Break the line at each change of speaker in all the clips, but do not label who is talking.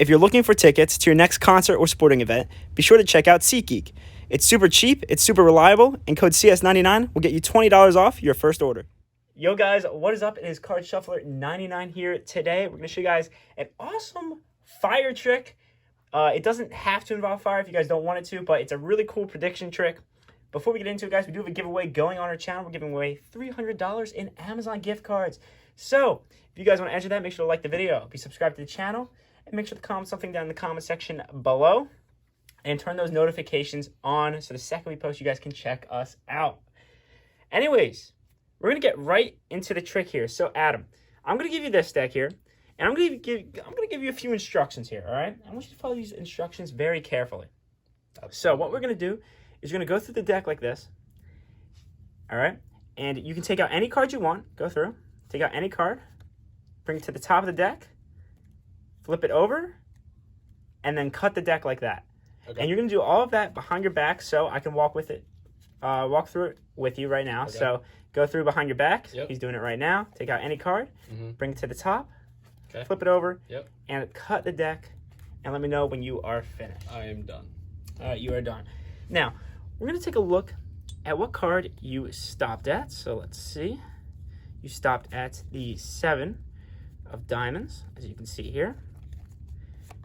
If you're looking for tickets to your next concert or sporting event, be sure to check out SeatGeek. It's super cheap, it's super reliable, and code CS99 will get you $20 off your first order. Yo guys, what is up? It is Card Shuffler 99 here. Today, we're going to show you guys an awesome fire trick. It doesn't have to involve fire if you guys don't want it to, but it's a really cool prediction trick. Before we get into it, guys, we do have a giveaway going on our channel. We're giving away $300 in Amazon gift cards. So, if you guys want to enter that, make sure to like the video, be subscribed to the channel, and make sure to comment something down in the comment section below. And turn those notifications on so the second we post, you guys can check us out. Anyways, we're going to get right into the trick here. So, Adam, I'm going to give you this deck here. And I'm going to give you a few instructions here, all right? I want you to follow these instructions very carefully. So what we're going to do is you're going to go through the deck like this, all right? And you can take out any card you want. Go through. Take out any card. Bring it to the top of the deck. Flip it over. And then cut the deck like that. Okay. And you're going to do all of that behind your back so I can walk through it with you right now. Okay. So go through behind your back. Yep. He's doing it right now. Take out any card. Bring it to the top. Okay. Flip it over. Yep. And cut the deck. And let me know when you are finished.
I am done.
You are done. Now, we're going to take a look at what card you stopped at. So let's see. You stopped at the 7 of diamonds, as you can see here.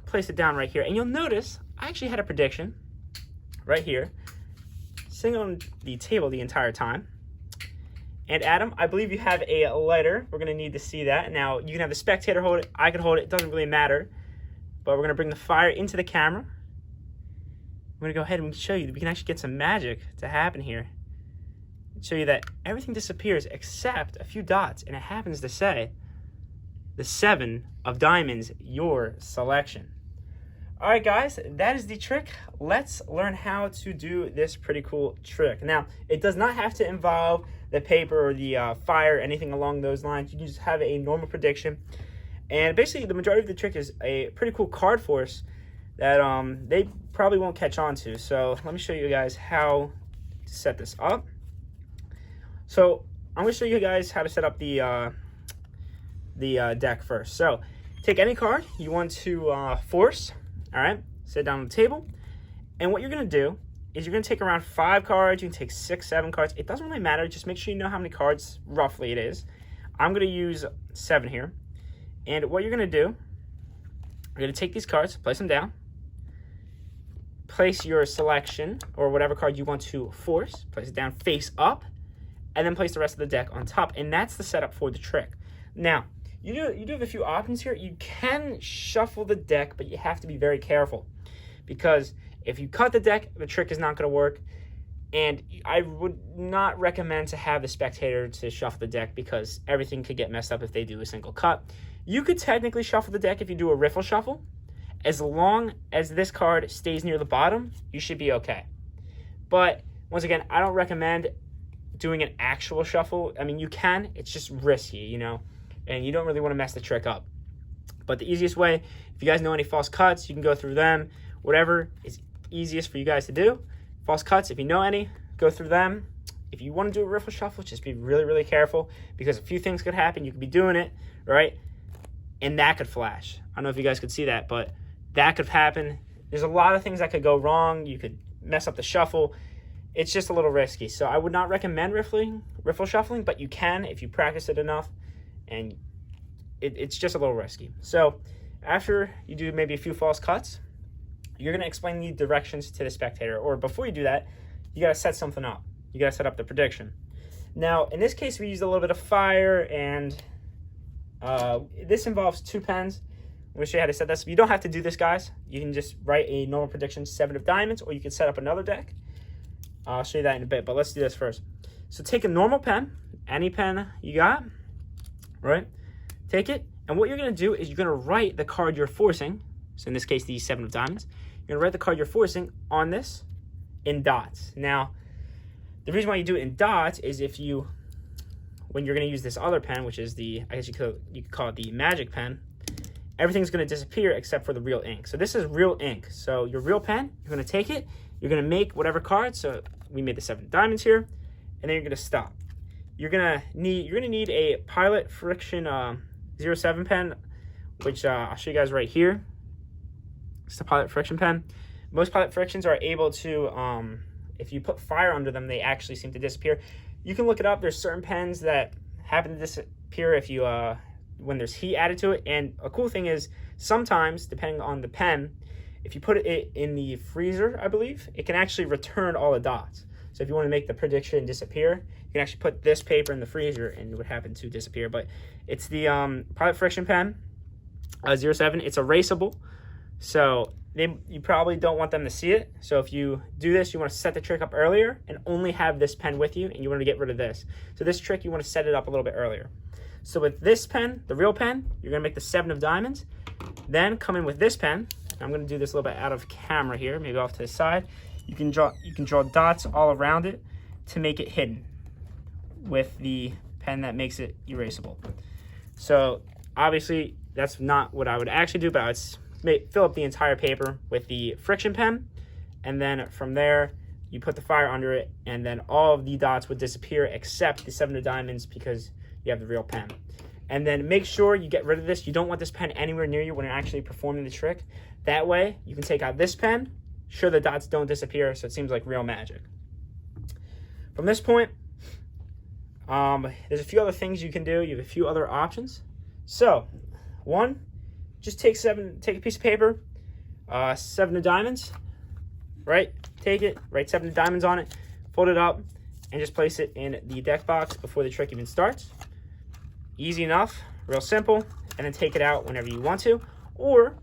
Place it down right here. And you'll notice I actually had a prediction right here, sitting on the table the entire time. And Adam, I believe you have a lighter. We're going to need to see that. Now, you can have the spectator hold it. I can hold it. It doesn't really matter. But we're going to bring the fire into the camera. I'm going to go ahead and show you that we can actually get some magic to happen here. Show you that everything disappears except a few dots. And it happens to say the 7 of diamonds, your selection. All right, guys, that is the trick. Let's learn how to do this pretty cool trick. Now, it does not have to involve the paper or the fire, anything along those lines. You can just have a normal prediction. And basically, the majority of the trick is a pretty cool card force that they probably won't catch on to. So let me show you guys how to set this up. So I'm going to show you guys how to set up the deck first. So take any card you want to force. All right, sit down on the table. And what you're going to do is you're going to take around 5 cards. You can take 6, 7 cards. It doesn't really matter. Just make sure you know how many cards roughly it is. I'm going to use 7 here. And what you're going to do, you're going to take these cards, place them down. Place your selection or whatever card you want to force. Place it down face up. And then place the rest of the deck on top. And that's the setup for the trick. Now, you do have a few options here. You can shuffle the deck, but you have to be very careful. Because if you cut the deck, the trick is not going to work. And I would not recommend to have the spectator to shuffle the deck because everything could get messed up if they do a single cut. You could technically shuffle the deck if you do a riffle shuffle. As long as this card stays near the bottom, you should be okay. But once again, I don't recommend doing an actual shuffle. I mean, you can. It's just risky, you know. And you don't really want to mess the trick up. But the easiest way, if you guys know any false cuts, you can go through them. Whatever is easiest for you guys to do. False cuts, if you know any, go through them. If you want to do a riffle shuffle, just be really, really careful because a few things could happen. You could be doing it, right? And that could flash. I don't know if you guys could see that, but that could happen. There's a lot of things that could go wrong. You could mess up the shuffle. It's just a little risky. So I would not recommend riffle shuffling, but you can if you practice it enough. And it's just a little risky. So after you do maybe a few false cuts, you're going to explain the directions to the spectator. Or before you do that, you got to set something up. You got to set up the prediction. Now, in this case, we used a little bit of fire, and this involves 2 pens. I'm going to show you how to set this. You don't have to do this, guys. You can just write a normal prediction, 7 of diamonds, or you can set up another deck. I'll show you that in a bit, but let's do this first. So take a normal pen, any pen you got. Right? Take it, and what you're going to do is you're going to write the card you're forcing. So in this case, the 7 of diamonds. You're going to write the card you're forcing on this in dots. Now, the reason why you do it in dots is when you're going to use this other pen, which is I guess you could call it the magic pen, everything's going to disappear except for the real ink. So this is real ink. So your real pen, you're going to take it, you're going to make whatever card. So we made the 7 of diamonds here, and then you're going to stop. You're gonna need a Pilot Friction 07 pen, which I'll show you guys right here. It's the pilot friction pen. Most pilot frictions are able to, if you put fire under them, they actually seem to disappear. You can look it up. There's certain pens that happen to disappear if you when there's heat added to it. And a cool thing is sometimes, depending on the pen, if you put it in the freezer, I believe, it can actually return all the dots. So if you want to make the prediction disappear, you can actually put this paper in the freezer and it would happen to disappear. But it's the pilot friction pen 07. It's erasable. So you probably don't want them to see it. So if you do this, you want to set the trick up earlier and only have this pen with you, and you want to get rid of this. So this trick, you want to set it up a little bit earlier. So with this pen, the real pen, you're going to make the 7 of diamonds. Then come in with this pen. I'm going to do this a little bit out of camera here, maybe off to the side. You can draw dots all around it to make it hidden with the pen that makes it erasable. So obviously that's not what I would actually do, but I would fill up the entire paper with the friction pen, and then from there you put the fire under it, and then all of the dots would disappear except the 7 of diamonds because you have the real pen. And then make sure you get rid of this. You don't want this pen anywhere near you when you're actually performing the trick. That way you can take out this pen, sure the dots don't disappear, so it seems like real magic. From this point, there's a few other things you can do. You have a few other options. So one, just take a piece of paper, 7 of diamonds, right? Take it, write 7 of diamonds on it, fold it up, and just place it in the deck box before the trick even starts. Easy enough, real simple, and then take it out whenever you want to. Or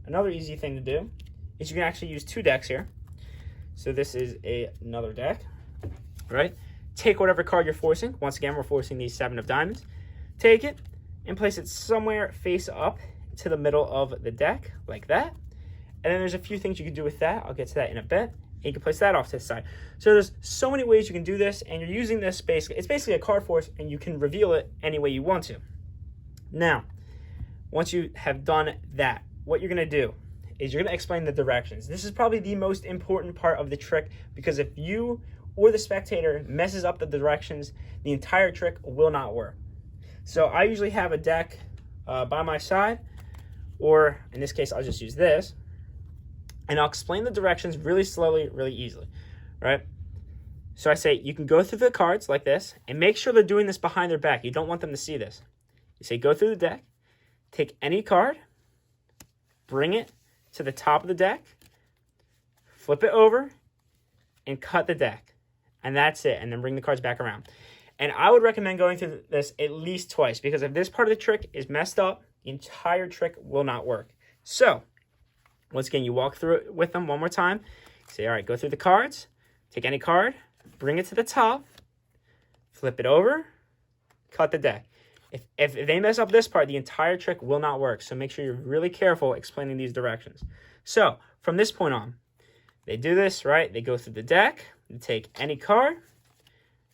another easy thing to do is you can actually use 2 decks here. So this is another deck, right? Take whatever card you're forcing. Once again, we're forcing these 7 of diamonds. Take it and place it somewhere face up to the middle of the deck, like that. And then there's a few things you can do with that. I'll get to that in a bit. And you can place that off to the side. So there's so many ways you can do this, and you're using this basically, it's basically a card force, and you can reveal it any way you want to. Now, once you have done that, what you're gonna do is you're gonna explain the directions. This is probably the most important part of the trick, because if you or the spectator messes up the directions, the entire trick will not work. So I usually have a deck by my side, or in this case, I'll just use this, and I'll explain the directions really slowly, really easily, right? So I say, you can go through the cards like this, and make sure they're doing this behind their back. You don't want them to see this. You say, go through the deck, take any card, bring it to the top of the deck, flip it over, and cut the deck. And that's it, and then bring the cards back around. And I would recommend going through this at least twice, because if this part of the trick is messed up, the entire trick will not work. So, once again, you walk through it with them one more time. Say, all right, go through the cards, take any card, bring it to the top, flip it over, cut the deck. If they mess up this part, the entire trick will not work. So make sure you're really careful explaining these directions. So, from this point on, they do this, right? They go through the deck, they take any card,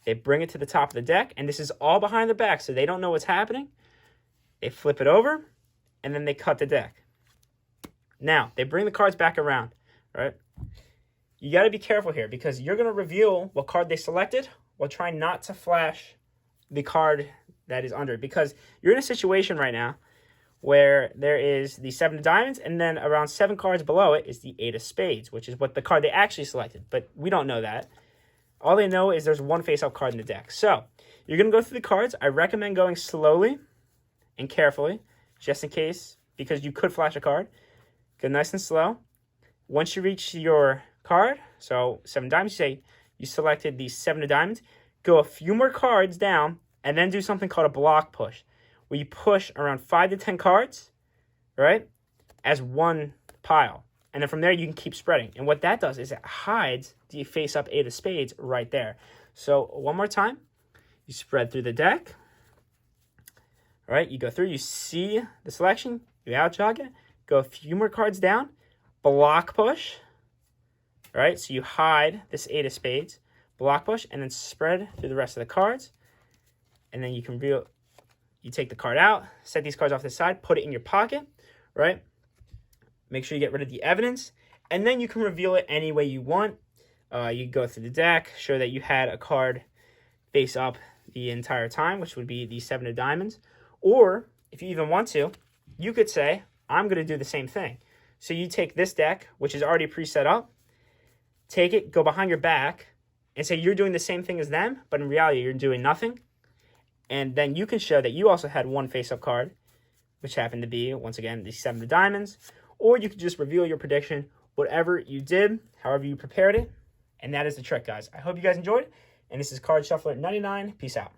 they bring it to the top of the deck, and this is all behind the back, so they don't know what's happening. They flip it over, and then they cut the deck. Now, they bring the cards back around, right? You got to be careful here, because you're going to reveal what card they selected while trying not to flash the card that is under it, because you're in a situation right now where there is the 7 of diamonds, and then around 7 cards below it is the 8 of spades, which is what the card they actually selected, but we don't know that. All they know is there's one face-up card in the deck. So, you're going to go through the cards. I recommend going slowly and carefully, just in case, because you could flash a card. Go nice and slow. Once you reach your card, so 7 diamonds, you say you selected the 7 of diamonds, go a few more cards down, and then do something called a block push, where you push around 5 to 10 cards, right, as one pile. And then from there, you can keep spreading. And what that does is it hides the face-up 8 of spades right there. So one more time, you spread through the deck. All right, you go through, you see the selection, you out-jog it, go a few more cards down, block push, all right? So you hide this 8 of spades, block push, and then spread through the rest of the cards. And then you can you take the card out, set these cards off to the side, put it in your pocket, right? Make sure you get rid of the evidence, and then you can reveal it any way you want. You go through the deck, show that you had a card face up the entire time, which would be the 7 of diamonds. Or, if you even want to, you could say, I'm going to do the same thing. So you take this deck, which is already pre-set up, take it, go behind your back, and say you're doing the same thing as them, but in reality you're doing nothing. And then you can show that you also had one face-up card, which happened to be, once again, the 7 of diamonds. Or you could just reveal your prediction, whatever you did, however you prepared it. And that is the trick, guys. I hope you guys enjoyed. And this is Card Shuffler 99. Peace out.